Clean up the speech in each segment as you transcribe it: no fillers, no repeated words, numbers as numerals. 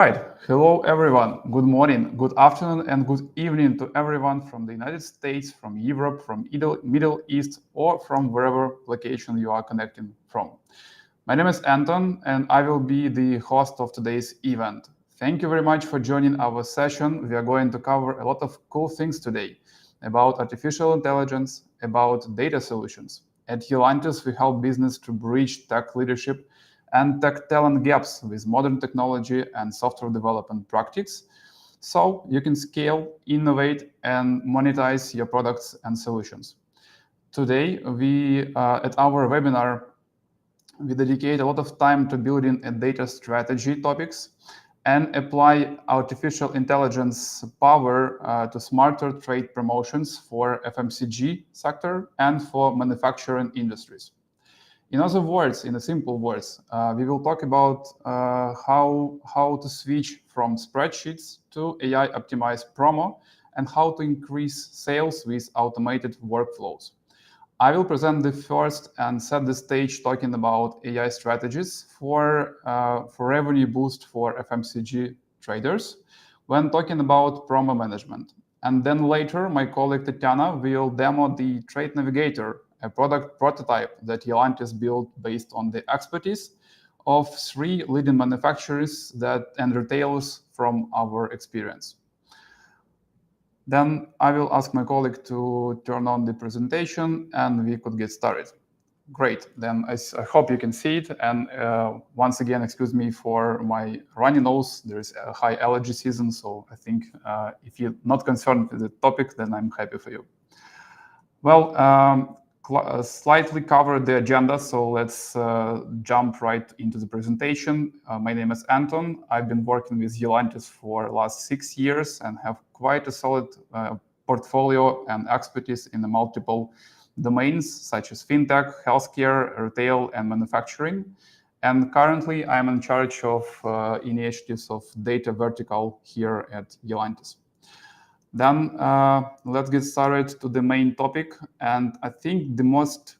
Right. Hello, everyone. Good morning, good afternoon, and good evening to everyone from the United States, from Europe, from Middle East, or from wherever location you are connecting from. My name is Anton, and I will be the host of today's event. Thank you very much for joining our session. We are going to cover a lot of cool things today about artificial intelligence, about data solutions. At Yalantis, we help business to bridge tech leadership and tech talent gaps with modern technology and software development practice, so you can scale, innovate, and monetize your products and solutions. Today, at our webinar, we dedicate a lot of time to building a data strategy topics and apply artificial intelligence power to smarter trade promotions for FMCG sector and for manufacturing industries. In other words, in simple words, we will talk about how to switch from spreadsheets to AI optimized promo and how to increase sales with automated workflows. I will present the first and set the stage talking about AI strategies for revenue boost for FMCG traders when talking about promo management. And then later, my colleague Tatiana will demo the Trade Navigator, a product prototype that Yalantis built based on the expertise of 3 leading manufacturers and retailers from our experience. Then I will ask my colleague to turn on the presentation and we could get started. Great, then I hope you can see it. And once again, excuse me for my runny nose. There is a high allergy season, so I think if you're not concerned with the topic, then I'm happy for you. Well, slightly covered the agenda, so let's jump right into the presentation. My name is Anton. I've been working with Yalantis for the last 6 years and have quite a solid portfolio and expertise in the multiple domains such as fintech, healthcare, retail, and manufacturing. And currently, I'm in charge of initiatives of data vertical here at Yalantis. Then let's get started to the main topic. And I think the most,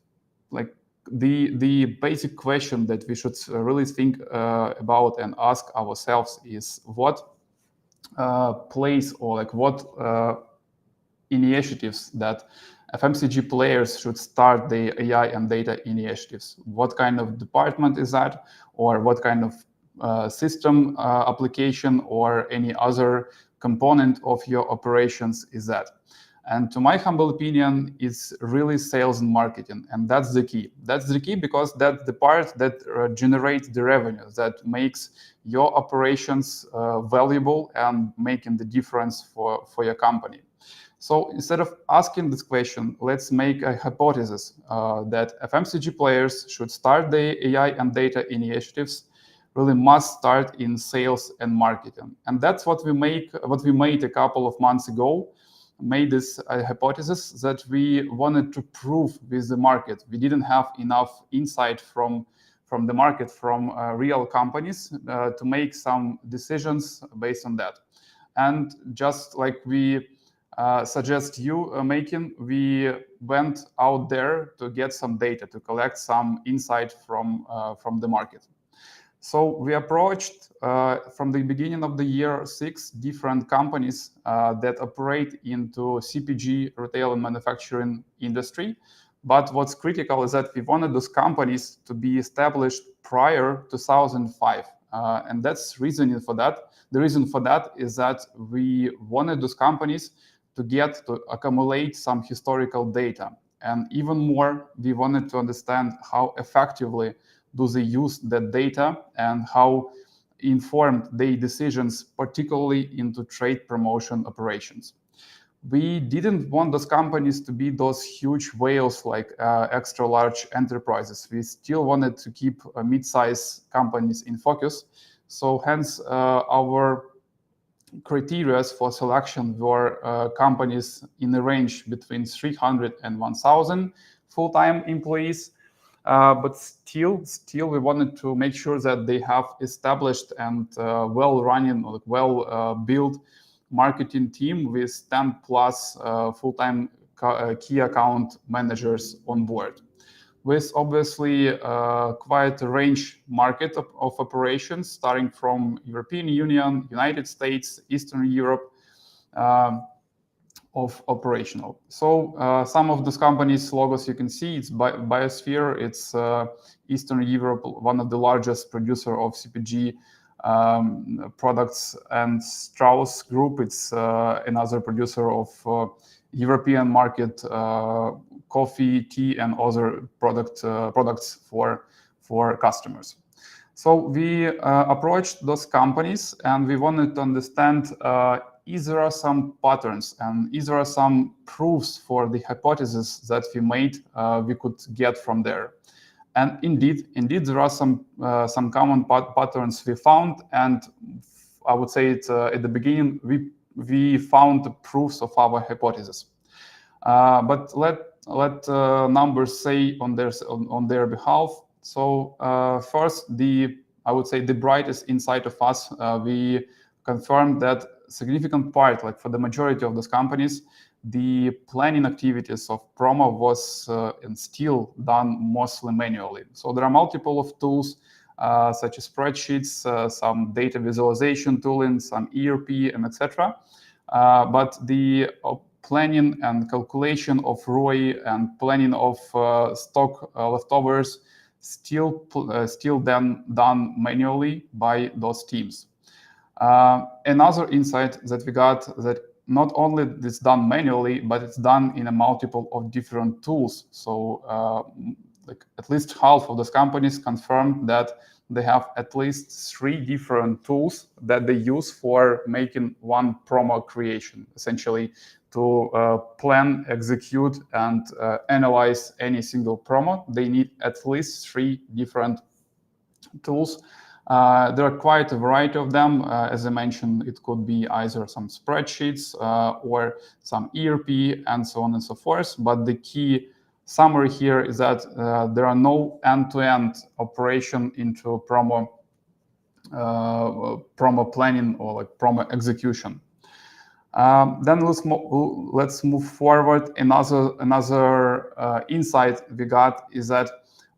the basic question that we should really think about and ask ourselves is what place or what initiatives that FMCG players should start the AI and data initiatives. What kind of department is that, or what kind of system application or any other component of your operations is that? And to my humble opinion, it's really sales and marketing, and that's the key. That's the key because that's the part that generates the revenue, that makes your operations valuable and making the difference for your company. So instead of asking this question, let's make a hypothesis that FMCG players should start the AI and data initiatives really must start in sales and marketing. And that's what we made a couple of months ago, made this hypothesis that we wanted to prove with the market. We didn't have enough insight from the market, from real companies to make some decisions based on that. And just like we suggest you making, we went out there to get some data, to collect some insight from the market. So we approached from the beginning of the year 6 different companies that operate into CPG, retail, and manufacturing industry. But what's critical is that we wanted those companies to be established prior to 2005. And that's reasoning for that. The reason for that is that we wanted those companies to accumulate some historical data. And even more, we wanted to understand how effectively do they use that data and how informed their decisions, particularly into trade promotion operations. We didn't want those companies to be those huge whales like extra large enterprises. We still wanted to keep mid-size companies in focus. So hence our criteria for selection were companies in the range between 300 and 1,000 full-time employees. But still, we wanted to make sure that they have established and well-running, well-built marketing team with 10 plus full-time key account managers on board. with obviously quite a range market of operations, starting from European Union, United States, Eastern Europe, of operational. So some of those companies' logos you can see, it's Biosphere, it's Eastern Europe, one of the largest producer of CPG products, and Strauss Group, it's another producer of European market coffee, tea, and other products for customers. So we approached those companies and we wanted to understand is there some patterns and is there some proofs for the hypothesis that we made we could get from there. And indeed there are some common patterns we found, and I would say it's at the beginning we found the proofs of our hypothesis. But let numbers say on their behalf. So first, I would say the brightest insight of us, we confirmed that significant part, like for the majority of those companies, the planning activities of promo was and still done mostly manually. So there are multiple of tools such as spreadsheets, some data visualization tooling, some ERP, and etc. But the planning and calculation of ROI and planning of stock leftovers still then done manually by those teams. Another insight that we got, that not only it's done manually, but it's done in a multiple of different tools. So like at least half of those companies confirmed that they have at least 3 different tools that they use for making one promo creation, essentially to plan, execute, and analyze any single promo. They need at least 3 different tools. There are quite a variety of them. As I mentioned, it could be either some spreadsheets or some ERP and so on and so forth. But the key summary here is that there are no end-to-end operation into promo planning or like promo execution. Then let's move forward. Another insight we got is that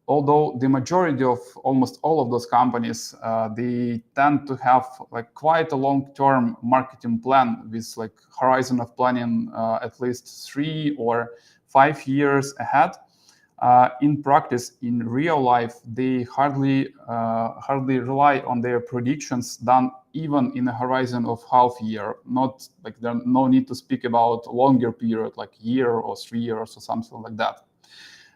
although the majority of almost all of those companies, they tend to have like quite a long-term marketing plan with like horizon of planning at least 3 or 5 years ahead. In practice, in real life, they hardly rely on their predictions done even in a horizon of half year. Not like there's no need to speak about longer period like year or 3 years or something like that.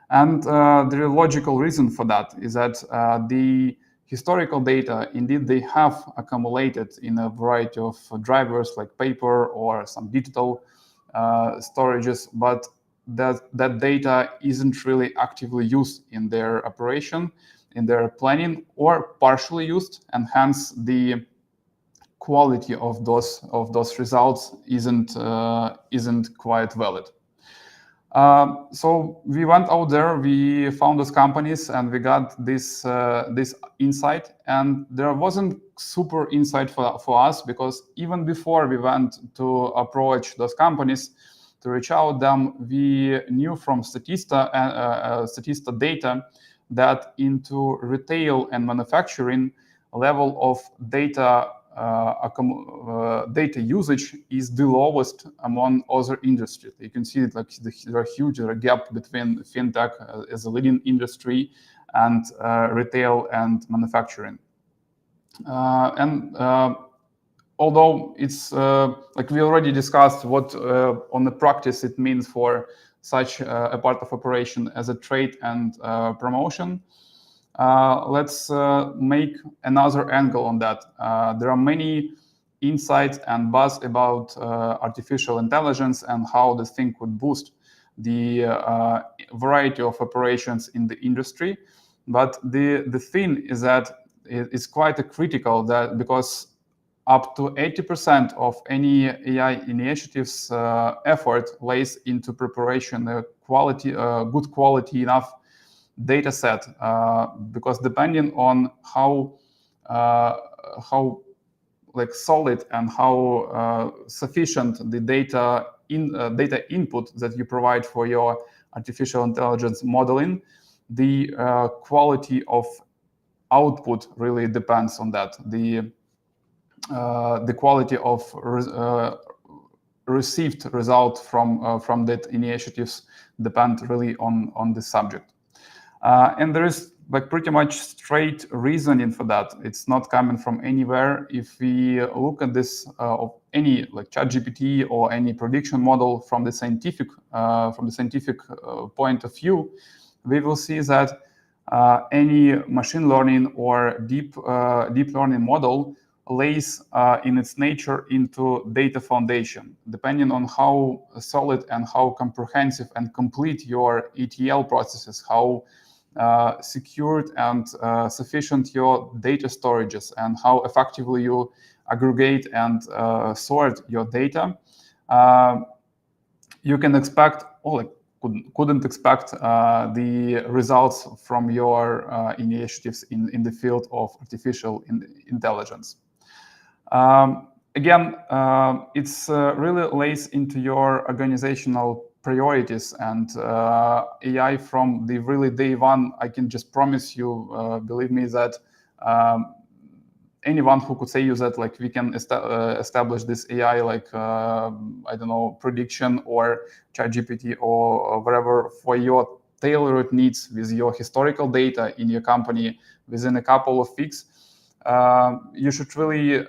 And the logical reason for that is that the historical data, indeed, they have accumulated in a variety of drivers like paper or some digital storages, but that data isn't really actively used in their operation, in their planning, or partially used, and hence the quality of those results isn't quite valid. So we went out there, we found those companies, and we got this insight. And there wasn't super insight for us, because even before we went to approach those companies to reach out them, we knew from Statista data that into retail and manufacturing, level of data usage is the lowest among other industries. You can see it like there are huge gap between fintech as a leading industry and retail and manufacturing. Although it's like we already discussed what on the practice it means for such a part of operation as a trade and promotion, let's make another angle on that. There are many insights and buzz about artificial intelligence and how this thing could boost the variety of operations in the industry. But the thing is that it's quite critical, that because up to 80% of any AI initiatives effort lays into preparation a good quality enough data set, because depending on how like solid and how sufficient the data input that you provide for your artificial intelligence modeling, the quality of output really depends on that. The quality of received result from that initiatives depend really on the subject. And there is like pretty much straight reasoning for that. It's not coming from anywhere. If we look at this of any like ChatGPT or any prediction model from the scientific point of view, we will see that any machine learning or deep learning model lays in its nature into data foundation. Depending on how solid and how comprehensive and complete your ETL processes, how secured and sufficient your data storages, and how effectively you aggregate and sort your data, you can expect, or like couldn't expect the results from your initiatives in the field of artificial intelligence. Again, it's really lays into your organizational priorities, and AI from the really day one, I can just promise you, believe me, that anyone who could say you that like we can establish this AI like I don't know, prediction or ChatGPT or whatever for your tailored needs with your historical data in your company within a couple of weeks, you should really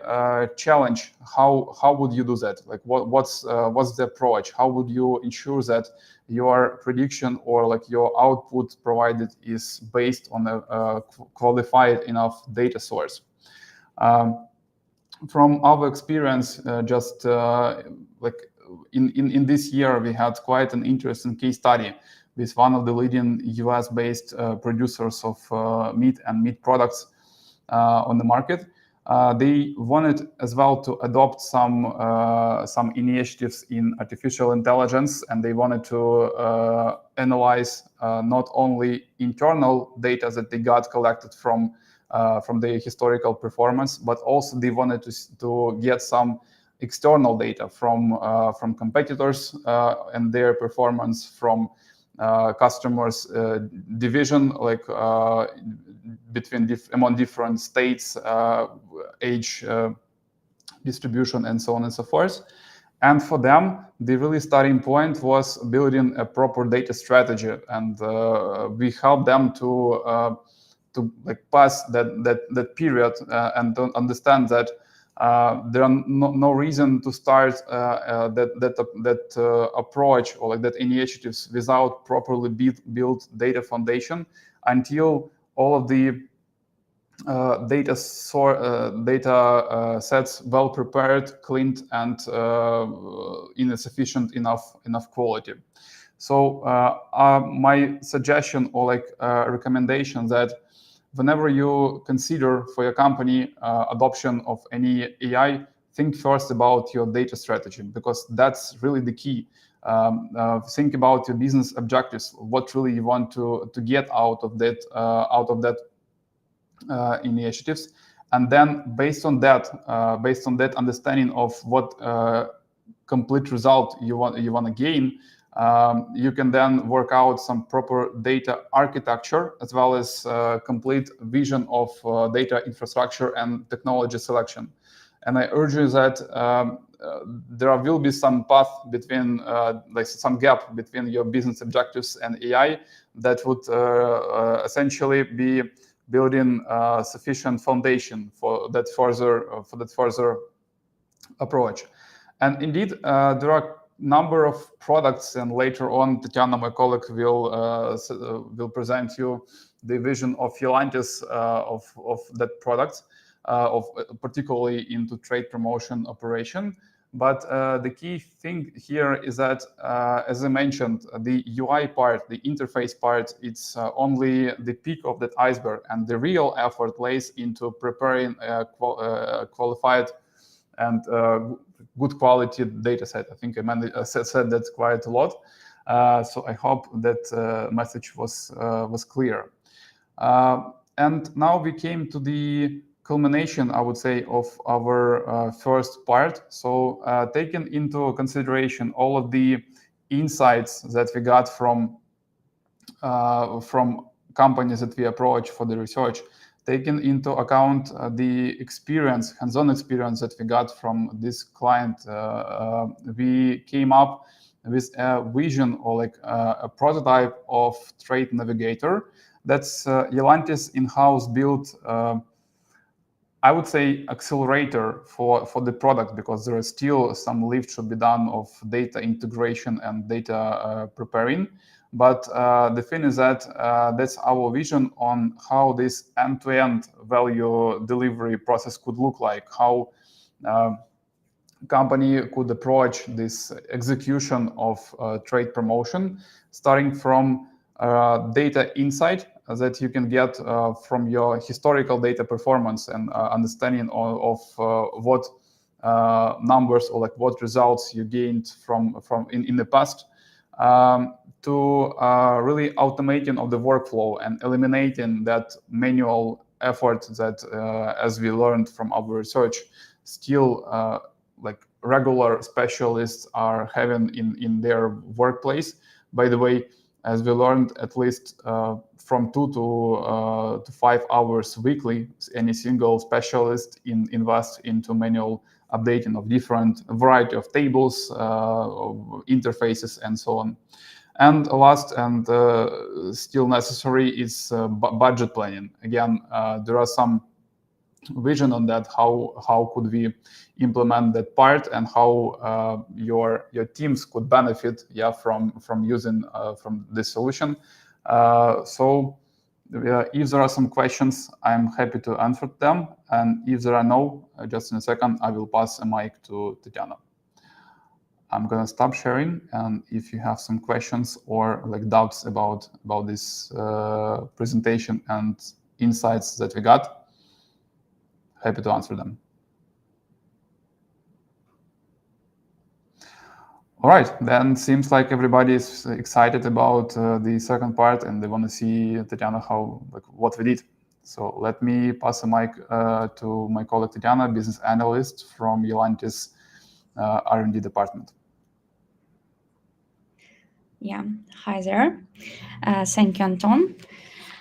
challenge how would you do that? Like what's the approach? How would you ensure that your prediction or like your output provided is based on a qualified enough data source? From our experience, just like in this year, we had quite an interesting case study with one of the leading US-based producers of meat and meat products on the market. They wanted as well to adopt some initiatives in artificial intelligence, and they wanted to analyze not only internal data that they got collected from the historical performance, but also they wanted to get some external data from competitors and their performance, from customers division, like among different states, age distribution, and so on and so forth. And for them, the really starting point was building a proper data strategy, and we helped them to like pass that period and to understand that there are no reason to start that approach or like that initiatives without properly built data foundation until all of the data sets well prepared, cleaned, and in a sufficient enough quality. So my suggestion or like recommendation that whenever you consider for your company adoption of any AI, think first about your data strategy, because that's really the key. Think about your business objectives, what really you want to get out of that initiatives, and then based on that understanding of what complete result you want to gain, you can then work out some proper data architecture as well as complete vision of data infrastructure and technology selection. And I urge you that there will be some path between, like some gap between your business objectives and AI that would essentially be building sufficient foundation for that further approach. And indeed, there are number of products, and later on, Tatiana, my colleague, will present you the vision of Yalantis of that product, particularly into trade promotion operation. But the key thing here is that, as I mentioned, the UI part, the interface part, it's only the peak of that iceberg, and the real effort lays into preparing a qualified and good quality data set. I think I said that quite a lot. So I hope that message was clear. And now we came to the culmination, I would say, of our first part. So taking into consideration all of the insights that we got from companies that we approach for the research, taking into account the experience, hands-on experience that we got from this client, we came up with a vision or like a prototype of Trade Navigator. That's Yalantis in-house built, I would say, accelerator for the product, because there is still some lift should be done of data integration and data preparing. But the thing is that that's our vision on how this end-to-end value delivery process could look like, how company could approach this execution of trade promotion, starting from data insight that you can get from your historical data performance and understanding of what numbers or like what results you gained from in the past, to really automating of the workflow and eliminating that manual effort that, as we learned from our research, still like regular specialists are having in their workplace. By the way, as we learned, at least from 2 to 5 hours weekly, any single specialist invest into manual updating of different variety of tables, interfaces, and so on. And last and still necessary is budget planning. Again, there are some vision on that, how could we implement that part, and how your teams could benefit from using from this solution. So if there are some questions, I'm happy to answer them, and if there are no, just in a second I will pass a mic to Tatiana. I'm gonna stop sharing, and if you have some questions or like doubts about this presentation and insights that we got, happy to answer them. All right, then seems like everybody is excited about the second part, and they want to see, Tatiana, how what we did. So let me pass the mic to my colleague Tatiana, business analyst from Yalantis R&D department. Yeah, hi there. Thank you, Anton.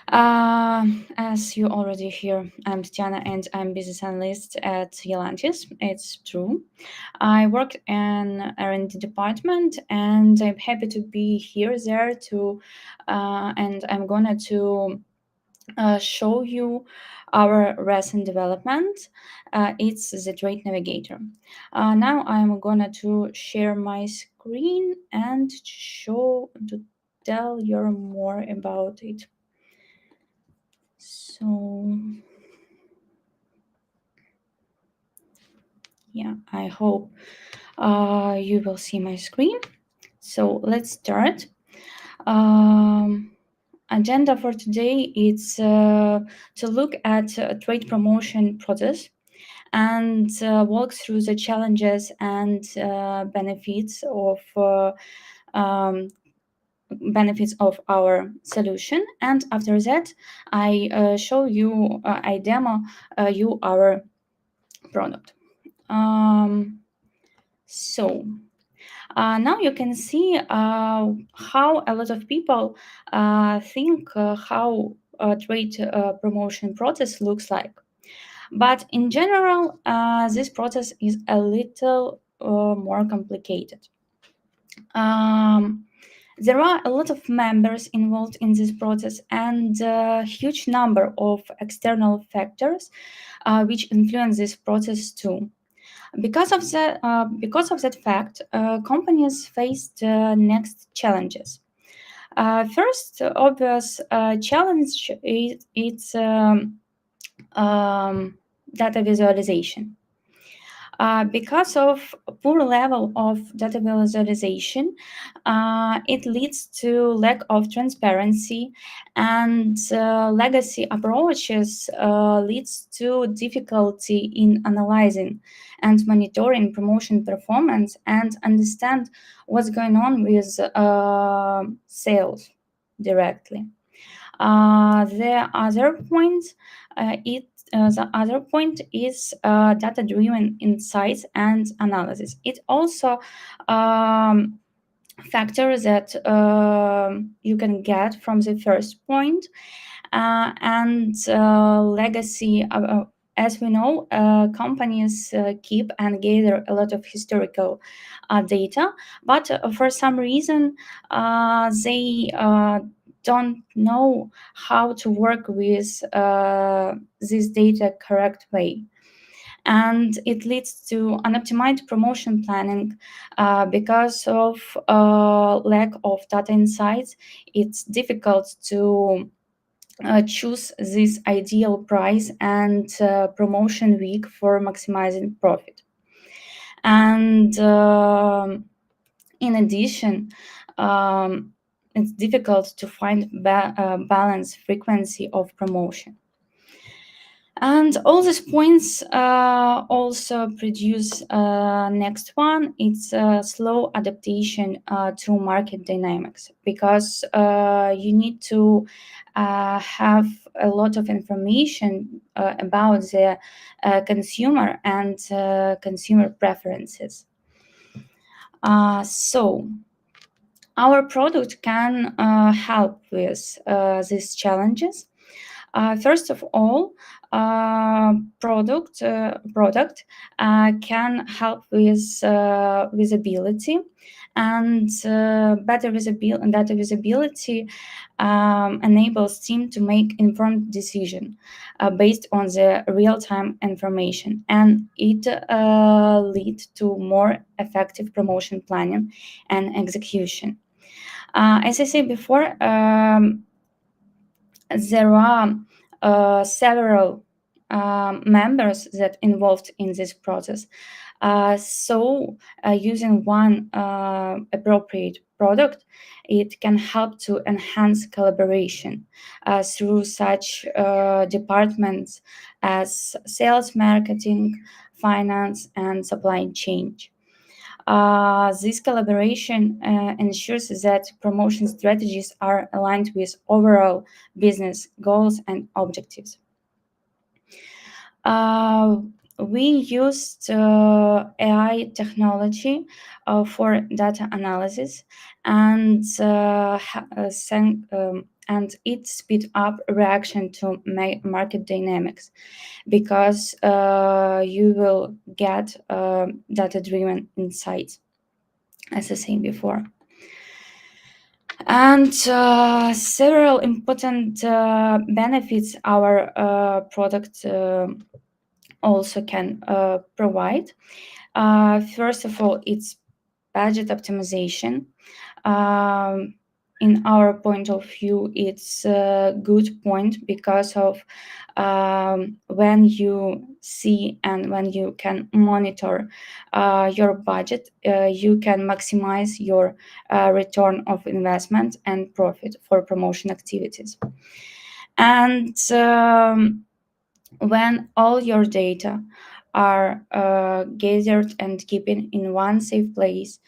As you already hear, I'm Tatiana and I'm business analyst at Yalantis. It's true. I work in R&D department, and I'm happy to be here there to, and I'm gonna to show you our recent development. It's the Trade Navigator. Now I'm gonna to share my screen and to tell you more about it. So yeah, I hope you will see my screen. So let's start. Agenda for today is to look at trade promotion process and walk through the challenges and benefits of our solution. And after that, I show you, I demo you our product. So now you can see how a lot of people think how trade promotion process looks like. But in general, this process is a little more complicated. There are a lot of members involved in this process, and a huge number of external factors which influence this process too. Because of that fact, companies faced next challenges. First obvious challenge is its data visualization. Because of poor level of data visualization, it leads to lack of transparency, and legacy approaches leads to difficulty in analyzing and monitoring promotion performance and understand what's going on with sales directly. The other point is data-driven insights and analysis. It also factor that you can get from the first point. And legacy, as we know, companies keep and gather a lot of historical data, but for some reason they don't know how to work with this data correct way, and it leads to unoptimized promotion planning because of lack of data insights. It's difficult to choose this ideal price and promotion week for maximizing profit. And in addition, it's difficult to find balanced frequency of promotion. And all these points also produce next one. It's a slow adaptation to market dynamics, because you need to have a lot of information about the consumer and consumer preferences. So our product can help with these challenges. First of all, product can help with visibility, and better data visibility enables team to make informed decision based on the real-time information, and it lead to more effective promotion planning and execution. As I said before, there are several members that involved in this process. So using one appropriate product, it can help to enhance collaboration through such departments as sales, marketing, finance, and supply chain. This collaboration ensures that promotion strategies are aligned with overall business goals and objectives. We used AI technology for data analysis, and and it speed up reaction to market dynamics, because you will get data-driven insights, as I said before. And several important benefits our product also can provide. First of all, it's budget optimization. In our point of view, it's a good point, because of when you see and when you can monitor your budget, you can maximize your return of investment and profit for promotion activities. And when all your data are gathered and keeping in one safe place,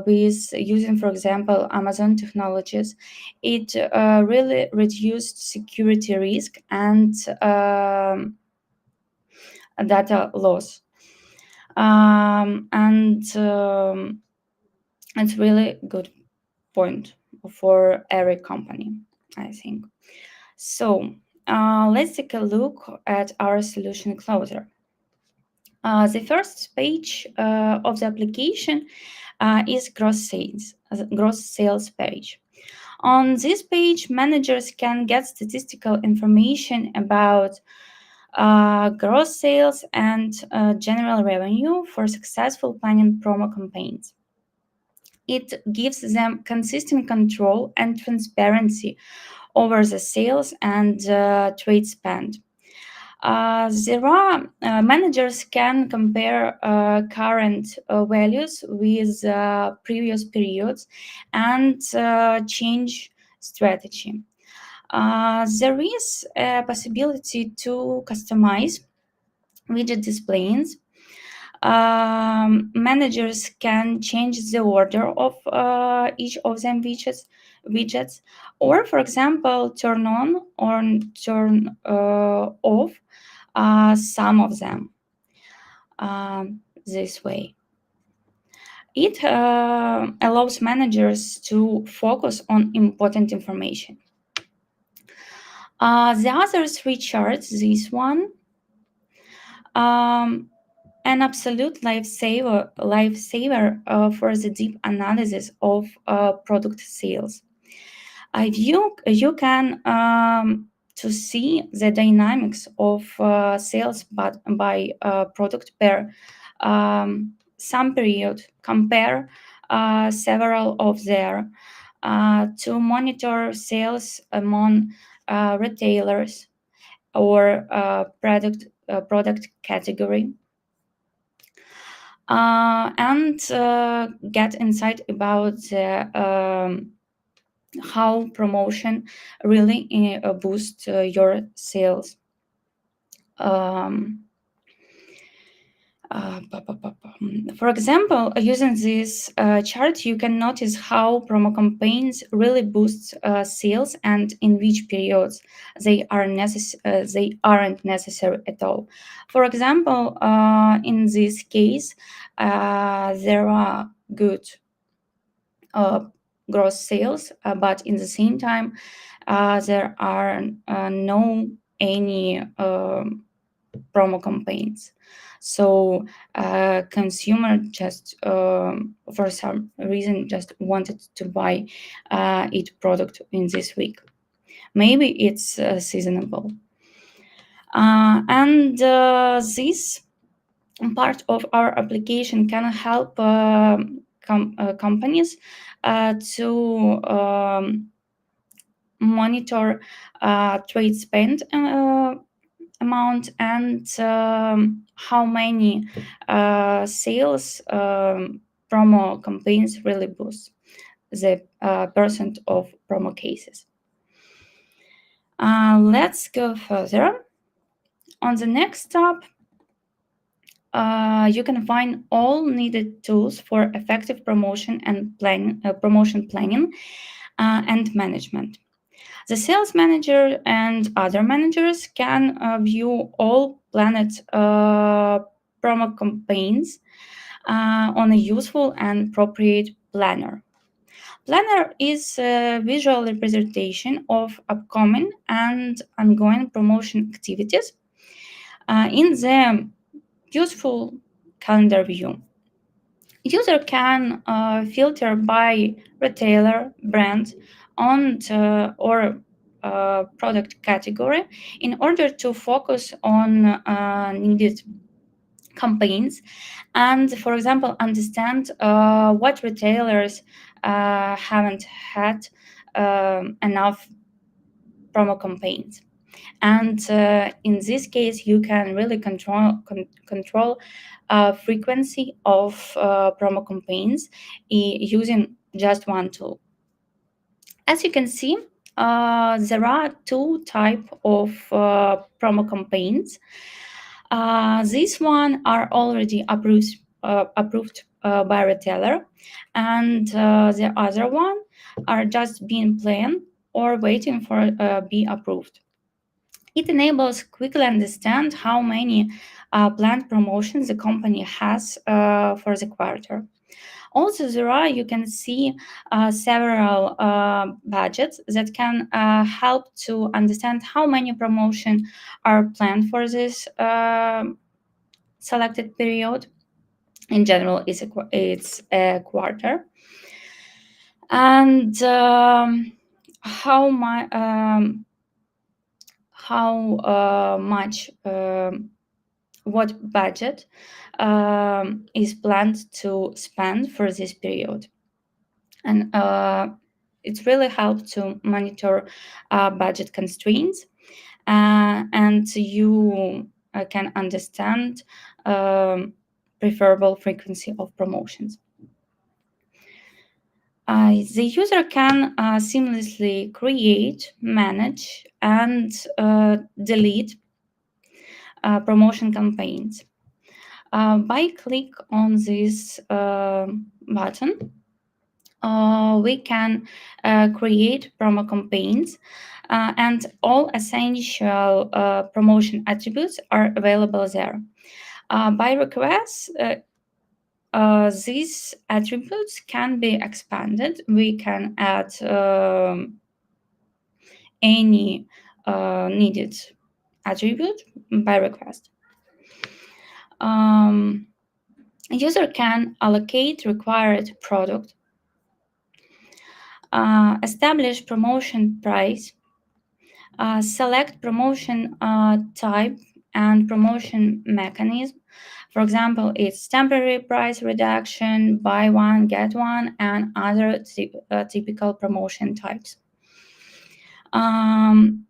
with using, for example, Amazon technologies, it really reduced security risk and data loss. And it's really good point for every company, I think. So let's take a look at our solution closer. The first page of the application is gross sales page. On this page, managers can get statistical information about gross sales and general revenue for successful planning promo campaigns. It gives them consistent control and transparency over the sales and trade spend. Managers can compare current values with previous periods and change strategy. There is a possibility to customize widget displays. Managers can change the order of each of them widgets, or, for example, turn on or turn off some of them this way. It allows managers to focus on important information. The other three charts, this one, an absolute lifesaver for the deep analysis of product sales. You can to see the dynamics of sales but by product per some period, compare several of their to monitor sales among retailers or product category, and get insight about the how promotion really boosts your sales. For example, using this chart, you can notice how promo campaigns really boost sales and in which periods they aren't necessary at all. For example, in this case, there are good gross sales, but in the same time, there are no any promo campaigns. So consumer just for some reason just wanted to buy it product in this week. Maybe it's seasonable. And this part of our application can help companies to monitor trade spend amount and how many sales promo campaigns really boost the percent of promo cases. Let's go further. On the next tab, you can find all needed tools for effective promotion and promotion planning and management. The sales manager and other managers can view all planned promo campaigns on a useful and appropriate planner. Planner is a visual representation of upcoming and ongoing promotion activities in the useful calendar view. User can filter by retailer, brand, or product category in order to focus on needed campaigns and, for example, understand what retailers haven't had enough promo campaigns. And in this case, you can really control frequency of promo campaigns using just one tool. As you can see, there are two types of promo campaigns. These one are already approved by retailer, and the other one are just being planned or waiting for be approved. It enables quickly understand how many planned promotions the company has for the quarter. Also, you can see several budgets that can help to understand how many promotions are planned for this selected period. In general, it's a quarter. And how much what budget is planned to spend for this period. And it really helps to monitor budget constraints, and you can understand preferable frequency of promotions. The user can seamlessly create, manage, and delete promotion campaigns. By click on this button, we can create promo campaigns, and all essential promotion attributes are available there. By request, these attributes can be expanded. We can add any needed attribute by request. User can allocate required product, establish promotion price, select promotion type and promotion mechanism. For example, it's temporary price reduction, buy one, get one, and other typical promotion types. And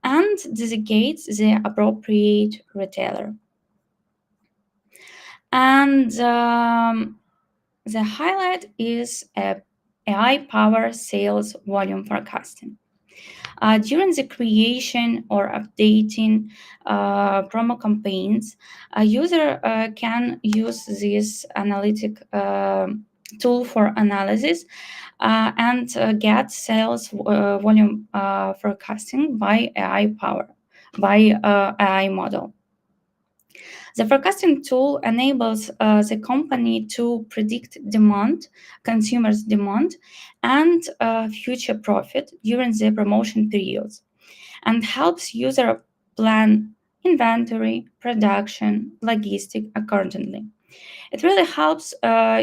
designates the appropriate retailer. And the highlight is AI-powered sales volume forecasting. During the creation or updating promo campaigns, a user can use this analytic tool for analysis and get sales volume forecasting by AI model. The forecasting tool enables the company to predict demand, consumers' demand, and future profit during the promotion periods, and helps user plan inventory, production, logistic accordingly. It really helps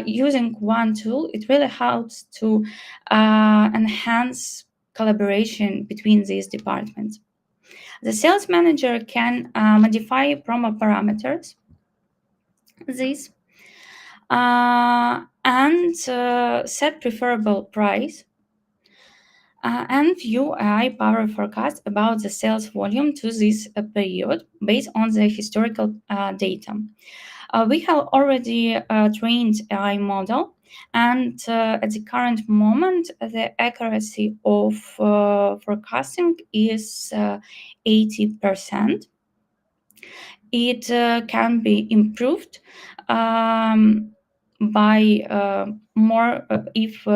using one tool. It really helps to enhance collaboration between these departments. The sales manager can modify promo parameters, this, and set preferable price, and view AI power forecast about the sales volume to this period based on the historical data. We have already trained AI model, and at the current moment, the accuracy of forecasting is 80%. It can be improved by more if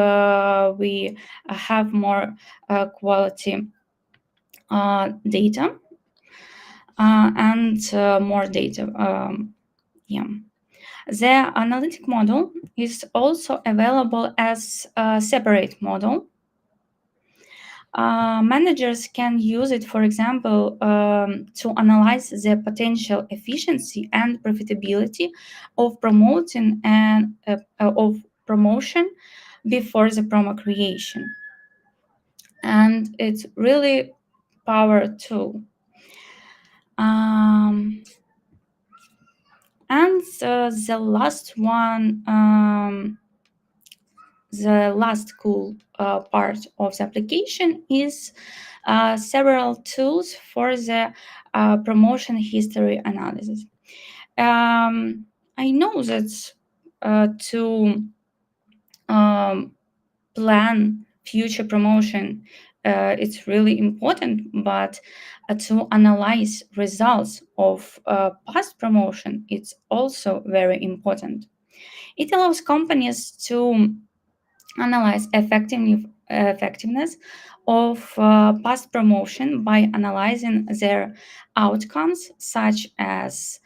we have more quality data and more data. Yeah. The analytic model is also available as a separate model. Managers can use it, for example, to analyze the potential efficiency and profitability of promoting and of promotion before the promo creation, and it's really power tool. And the last one. The last cool part of the application is several tools for the promotion history analysis. I know that to plan future promotion, it's really important, but to analyze results of past promotion, it's also very important. It allows companies to analyze effectiveness of past promotion by analyzing their outcomes, such as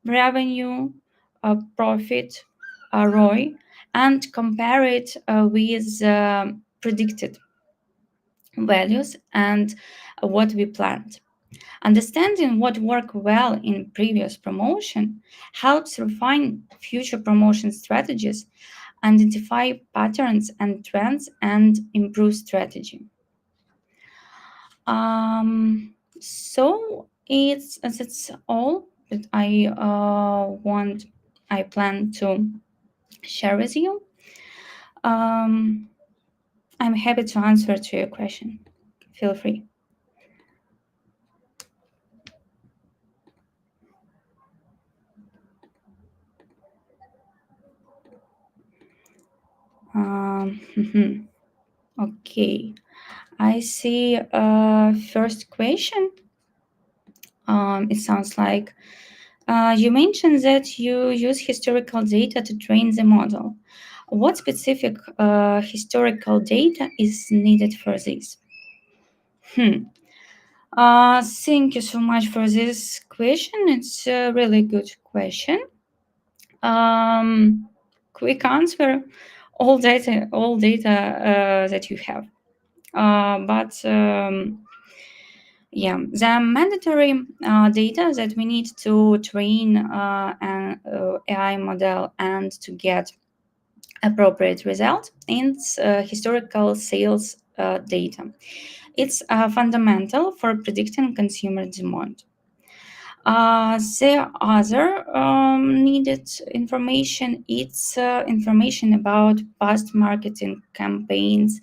revenue, profit, ROI, and compare it with predicted values and what we planned. Understanding what worked well in previous promotion helps refine future promotion strategies, identify patterns and trends, and improve strategy. So that's all that I plan to share with you. I'm happy to answer to your question. Feel free. Okay, I see first question. It sounds like you mentioned that you use historical data to train the model. What specific historical data is needed for this? Thank you so much for this question. It's a really good question. Quick answer: all data that you have. But yeah, the mandatory data that we need to train an AI model and to get appropriate result is historical sales data. It's fundamental for predicting consumer demand. The other needed information, it's information about past marketing campaigns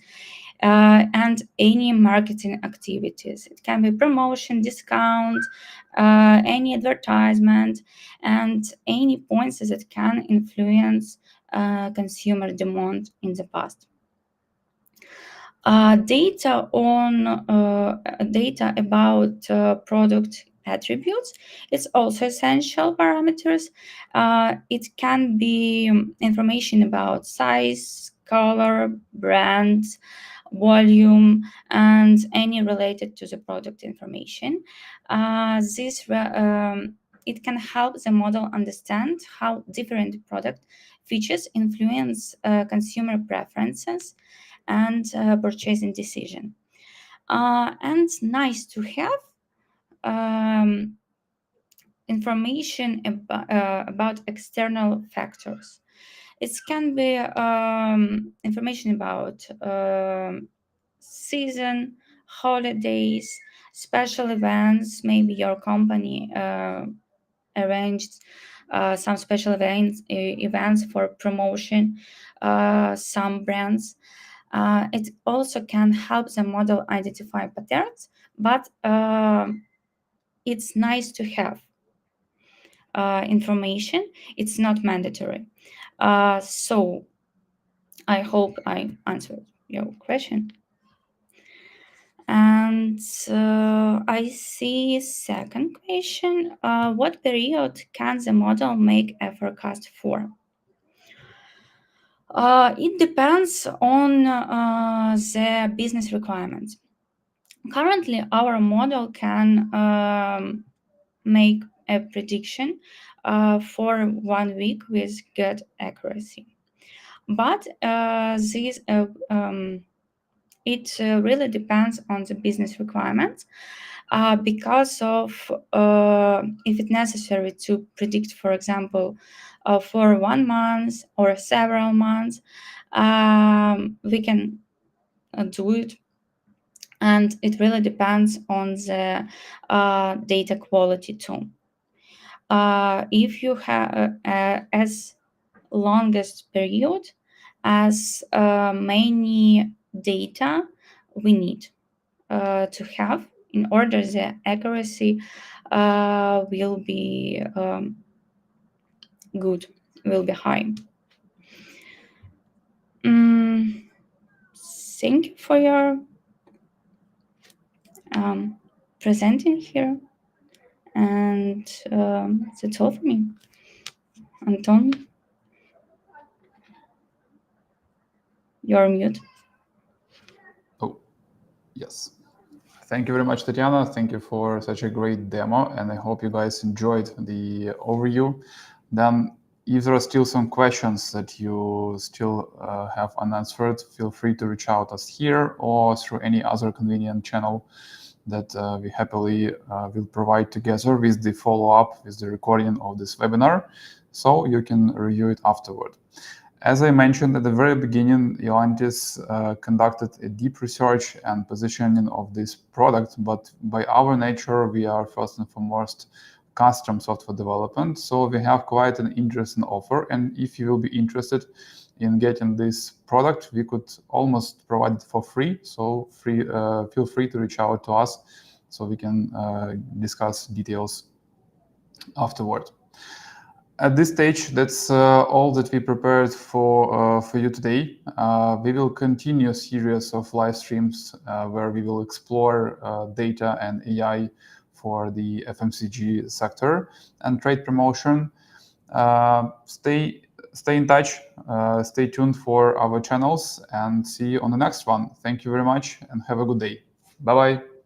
and any marketing activities. It can be promotion, discount, any advertisement, and any points that can influence consumer demand in the past. Data about product attributes. It's also essential parameters. It can be information about size, color, brand, volume, and any related to the product information. It can help the model understand how different product features influence consumer preferences and purchasing decision. And nice to have information about external factors. It can be information about season, holidays, special events. Maybe your company arranged some special events for promotion, some brands. It also can help the model identify patterns, but it's nice to have information. It's not mandatory. So I hope I answered your question. And I see second question. What period can the model make a forecast for? It depends on the business requirements. Currently, our model can make a prediction for 1 week with good accuracy. But it really depends on the business requirements because of if it's necessary to predict, for example, for 1 month or several months, we can do it. And it really depends on the data quality too. If you have as longest period as many data we need to have in order the accuracy will be good, will be high. Thank you for your presenting here, and that's all for me. Anton, you're mute. Oh, yes. Thank you very much, Tatiana. Thank you for such a great demo, and I hope you guys enjoyed the overview. Then, if there are still some questions that you still have unanswered, feel free to reach out us here or through any other convenient channel that we happily will provide together with the follow-up, with the recording of this webinar, so you can review it afterward. As I mentioned at the very beginning, Yalantis conducted a deep research and positioning of this product, but by our nature, we are first and foremost custom software development. So we have quite an interesting offer. And if you will be interested in getting this product, we could almost provide it for free. So feel free to reach out to us so we can discuss details afterward. At this stage, that's all that we prepared for you today. We will continue a series of live streams where we will explore data and AI for the FMCG sector and trade promotion. Stay in touch, stay tuned for our channels, and see you on the next one. Thank you very much and have a good day. Bye-bye.